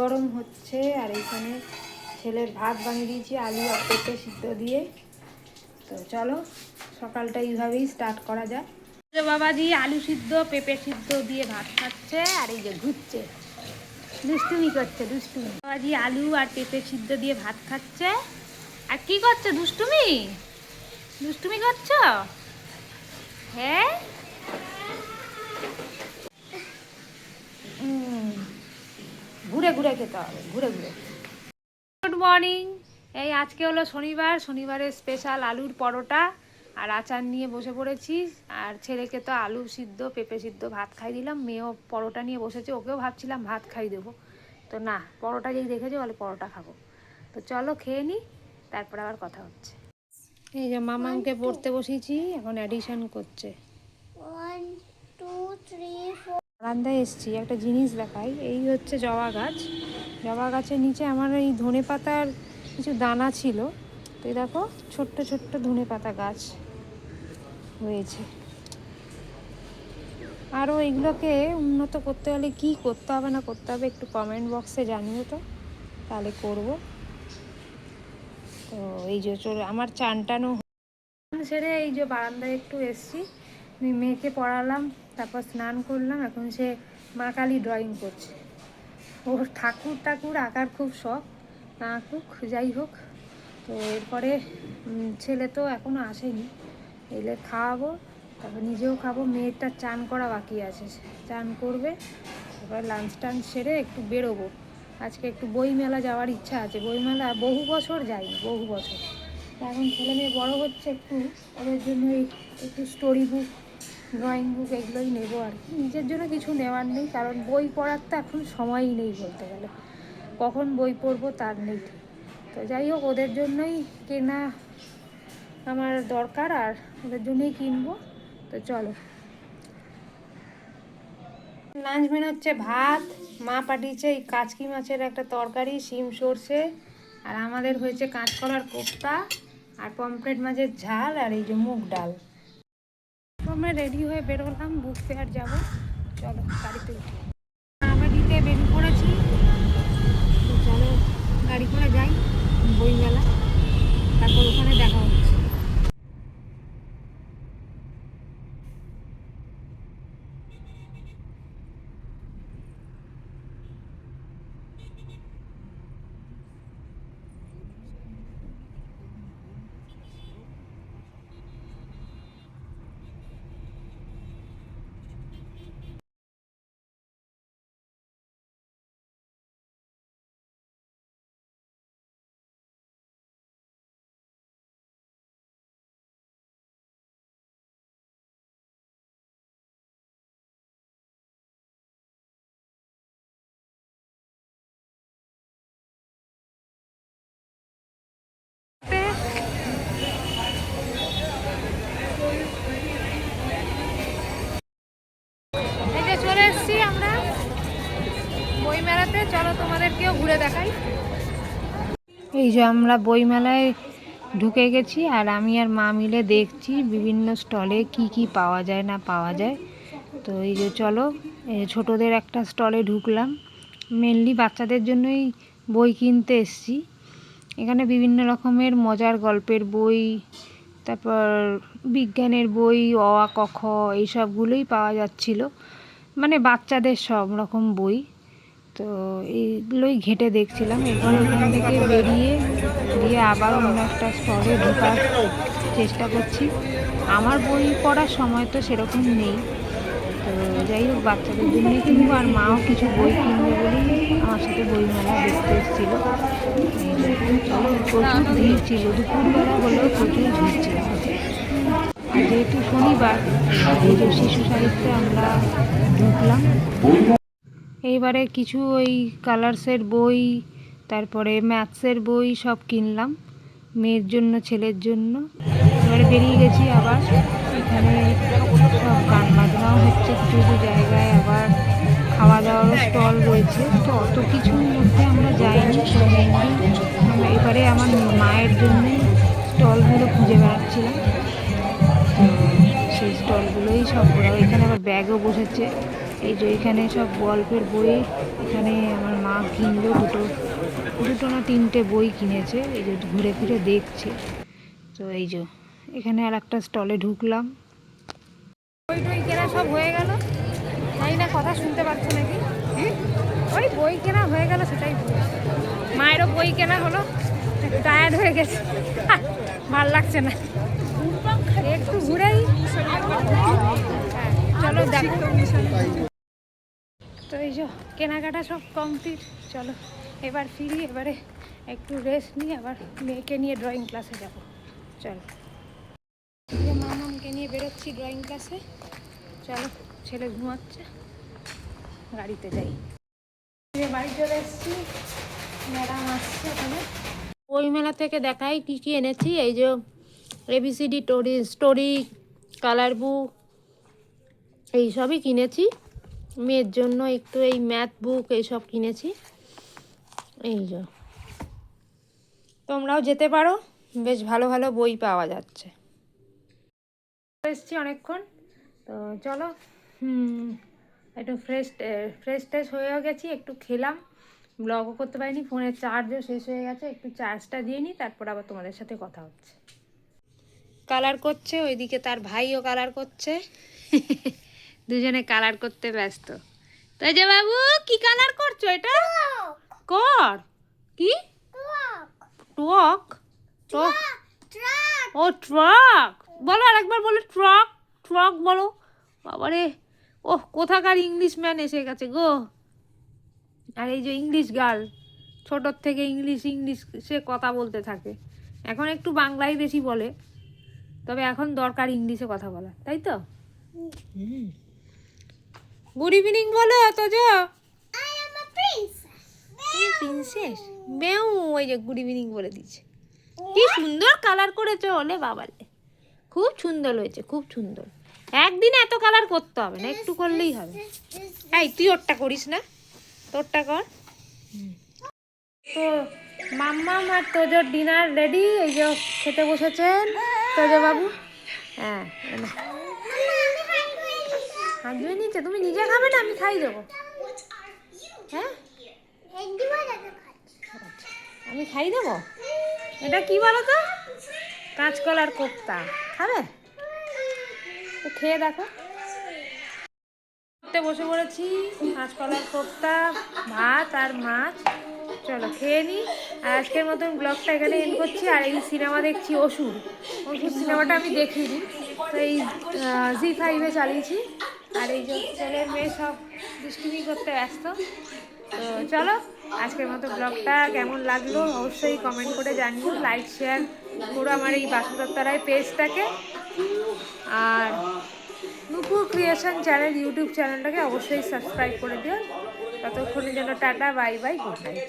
গরম হচ্ছে আর এখানে ছেলের ভাত বানিয়ে দিয়েছি আলু আর পেঁপে সিদ্ধ দিয়ে। তো চলো সকালটা এইভাবেই স্টার্ট করা যাক। বাবাজি আলু সিদ্ধ পেঁপে সিদ্ধ দিয়ে ভাত খাচ্ছে আর এই যে ঘুরছে, দুষ্টুমি করছে দুষ্টুমি। বাবাজি আলু আর পেঁপে সিদ্ধ দিয়ে ভাত খাচ্ছে আর কি করছে? দুষ্টুমি দুষ্টুমি করছো? হ্যাঁ ঘুরে ঘুরে খেতে হবে, ঘুরে ঘুরে। Good morning. এই আজকে হলো শনিবার, শনিবারের স্পেশাল আলুর পরোটা আর আচার নিয়ে বসে পড়েছি। আর ছেলেকে তো আলু সিদ্ধ পেঁপে সিদ্ধ ভাত খাই দিলাম, মেয়েও পরোটা নিয়ে বসেছে, ওকেও ভাবছিলাম ভাত খাই দেবো, তো না, পরোটা যেই দেখেছে বলে পরোটা খাবো। তো চলো খেয়ে নিই, তারপর আবার কথা হচ্ছে। এই যে মামাকে পড়তে বসিয়েছি, এখন অ্যাডিশন করছে। 1 2 3 4 বারান্দায় এসছি, একটা জিনিস দেখাই। এই হচ্ছে জবা গাছ, জবা গাছের নিচে আমার এই ধনে পাতার কিছু দানা ছিল, তো এই দেখো ছোট্ট ছোট্ট ধনে পাতা গাছ হয়েছে। আরও এগুলোকে উন্নত করতে হলে কি করতে হবে না করতে হবে একটু কমেন্ট বক্সে জানিও তো, তাহলে করব। তো এই যে চলে আমার চান টানো সেরে এই যে বারান্দায় একটু এসছি, মেয়েকে পড়ালাম, তারপর স্নান করলাম। এখন সে মা কালী ড্রয়িং করছে, ওর ঠাকুর ঠাকুর আঁকার খুব শখ, আঁকুক যাই হোক। তো এরপরে ছেলে তো এখনও আসেনি, এলে খাওয়াবো, তারপর নিজেও খাবো। মেয়েটা চান করা বাকি আছে, চান করবে, তারপর লাঞ্চ টাঞ্চ সেরে একটু বেরোবো। আজকে একটু বইমেলা যাওয়ার ইচ্ছা আছে, বইমেলা বহু বছর যাইনি, বহু বছর। এখন ছেলে মেয়ে বড়ো হচ্ছে একটু, ওদের জন্য একটু স্টোরি বুক ড্রয়িং বুক এগুলোই নেবো আর কি। নিজের জন্য কিছু নেওয়ার নেই, কারণ বই পড়ার তো এখন সময়ই নেই বলতে গেলে, কখন বই পড়বো তার নেই ঠিক। তো যাই হোক, ওদের জন্যই কেনা আমার দরকার আর ওদের জন্যই কিনবো। তো চলো, লাঞ্চ মেনু হচ্ছে ভাত, মা পাঠিয়েছে এই কাচকি মাছের একটা তরকারি, শিম সর্ষে, আর আমাদের হয়েছে কাঁচকলার কোপ্তা আর পমফ্রেট মাছের ঝাল আর এই যে মুগ ডাল। আমরা রেডি হয়ে বেরোলাম, বুক ফেয়ার যাবো। চলো গাড়িতে উঠি, আমরা দিতে বেরিয়ে পড়েছি। তো চলো গাড়ি করে যাই বইমেলা, তারপর ওখানে দেখা হচ্ছে। এই যে চলে এসছি আমরা বইমেলাতে, চলো তোমাদেরকেও ঘুরে দেখাই। এই যে আমরা বইমেলায় ঢুকে গেছি, আর আমি আর মা মিলে দেখছি বিভিন্ন স্টলে কি কি পাওয়া যায় না পাওয়া যায়। তো এই যে চলো, ছোটদের একটা স্টলে ঢুকলাম, মেনলি বাচ্চাদের জন্যই বই কিনতে এসছি। এখানে বিভিন্ন রকমের মজার গল্পের বই, তারপর বিজ্ঞানের বই, অ আ ক খ এইসবগুলোই পাওয়া যাচ্ছিল, মানে বাচ্চাদের সব রকম বই। তো এইগুলোই ঘেঁটে দেখছিলাম। এরপর এখান থেকে বেরিয়ে আবার অন্য একটা স্টলে ঢোকার চেষ্টা করছি। আমার বই পড়ার সময় তো সেরকম নেই, তো যাই হোক বাচ্চাদের জন্যই কিনবো, আর মাও কিছু বই কিনবে বলেই আমার সাথে বইমেলা দেখতে এসেছিলো। প্রচুর ভিড় ছিল, দুপুরবেলা হলেও প্রচুর ভিড় ছিল। আর যেহেতু শনিবার, এই যে শিশু সাহিত্যে আমরা ঢুকলাম। এইবারে কিছু ওই কালার্সের বই, তারপরে ম্যাথসের বই সব কিনলাম মেয়ের জন্য ছেলের জন্য। এবারে বেরিয়ে গেছি আবার, এখানে সব গান বাজনাও হচ্ছে কিছু কিছু জায়গায়, আবার খাওয়া দাওয়ারও স্টল রয়েছে। তো অত কিছুর মধ্যে আমরা যাইনি, তো মেনলি এবারে আমার মায়ের জন্যই স্টলগুলো খুঁজে বেড়াচ্ছিলাম। তো সেই স্টলগুলোই সব ঘোরা। এখানে আবার ব্যাগও বসেছে। এই যে এখানে সব গল্পের বই। এখানে আমার মা কিনলো দুটো না তিনটে বই কিনেছে। এই যে ঘুরে ফিরে দেখছে। তো এই যে এখানে আর একটা স্টলে ঢুকলাম। বই টই কেনা সব হয়ে গেল। জানি না কথা শুনতে পাচ্ছ নাকি। ওই বই কেনা হয়ে গেল, সেটাই মায়েরও বই কেনা হলো। টায়ার্ড হয়ে গেছে, ভাল লাগছে না, একটু ঘুরেই। চলো দেখো। তো এই যে কেনাকাটা সব কমপ্লিট। চলো এবার ফিরি, এবারে একটু রেস্ট নিয়ে আবার মেয়েকে নিয়ে ড্রয়িং ক্লাসে যাব। চলো মামামকে নিয়ে বেরোচ্ছি ড্রয়িং ক্লাসে। চলো, ছেলে ঘুমাচ্ছে, গাড়িতে যাই। বাড়ি চলে এসেছি, ম্যাডাম আসছে ওখানে। বই মেলা থেকে দেখাই কী কী এনেছি। এই যে ABCD স্টোরি, কালার বুক, এই সবই কিনেছি। মেয়ের জন্য একটু এই ম্যাথ বুক এইসব কিনেছি। এই যে তোমরাও যেতে পারো, বেশ ভালো ভালো বই পাওয়া যাচ্ছে। এসেছি অনেকক্ষণ, তো চলো একটু ফ্রেশ ট্রেশ হয়েও গেছি, একটু খেলাম, ব্লগও করতে পারিনি, ফোনের চার্জও শেষ হয়ে গেছে। একটু চার্জটা দিয়ে নিই, তারপর আবার তোমাদের সাথে কথা হচ্ছে। কালার করছে, ওইদিকে তার ভাইও কালার করছে। দুজনে কালার করতে ব্যস্ত। তাই যে বাবু, কি কালার করছো এটা? কর কি? ট্রাক? ও ট্রাক বলো, আরেকবার বলো ট্রাক। ট্রাক বলো। বাবারে, ওহ কোথাকার ইংলিশ ম্যান এসে গেছে গো। আর এই যে ইংলিশ গার্ল, ছোটোর থেকে ইংলিশে কথা বলতে থাকে। এখন একটু বাংলাই বেশি বলে, তবে এখন দরকার ইংলিশে কথা বলা, তাই তো? গুড ইভিনিং বলো তো যে। প্রিন্সেস বেউ, ওই যে গুড ইভিনিং বলে দিচ্ছে। কি সুন্দর কালার করেছো, ওলে বাবালে, খুব সুন্দর হয়েছে, খুব সুন্দর। একদিনে এত কালার করতে হবে না, একটু করলেই হবে। এই তুই ওরটা করিস না, তোরটা কর। তো মাম্মাম আর তোজোর ডিনার রেডি। এই যে খেতে বসেছেন তোজো বাবু। হ্যাঁ, হাত ধুয়ে নিচ্ছে। তুমি নিজে খাবে না, আমি খাই দেবো? হ্যাঁ, আমি খাই দেবো। এটা কি বলো তো? কাঁচকলার কোপ্তা খাবে? তো খেয়ে দেখো। বসে পড়েছি, কাঁচকলার কোপ্তা, ভাত আর মাছ। চলো খেয়ে নিই। আর আজকের মতন ব্লগটা এখানে এন্ড করছি। আর এই সিনেমা দেখছি অসুর সিনেমাটা আমি দেখিনি, তো এই ZEE5 চালিয়েছি। আর এই যে ছেলের মেয়ে সব দুষ্টুমি করতে ব্যস্ত। তো চলো, আজকের মতো ব্লগটা কেমন লাগলো অবশ্যই কমেন্ট করে জানিও। লাইক শেয়ার করো আমার এই বাসুদত্তারায় পেজটাকে। আর নুপুর ক্রিয়েশন চ্যানেল ইউটিউব চ্যানেলটাকে অবশ্যই সাবস্ক্রাইব করে দিও। ততক্ষণের জন্য tata, bye bye, good night.